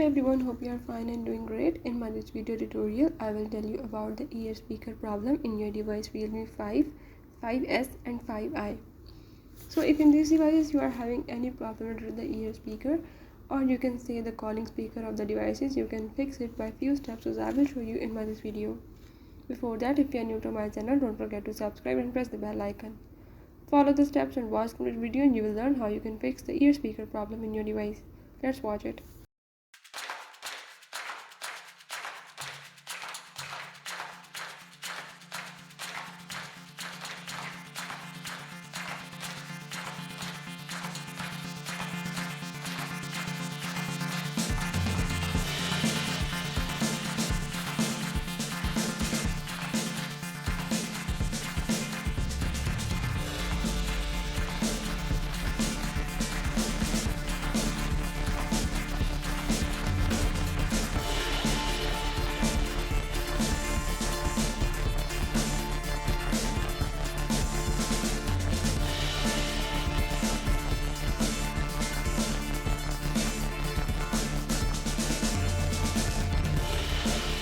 Hello everyone, hope you are fine and doing great. In my this video tutorial, I will tell you about the ear speaker problem in your device Realme 5, 5S and 5i. So if in these devices you are having any problem with the ear speaker, or you can say the calling speaker of the devices, you can fix it by few steps as I will show you in my this video. Before that, if you are new to my channel, don't forget to subscribe and press the bell icon. Follow the steps and watch complete video and you will learn how you can fix the ear speaker problem in your device. Let's watch it.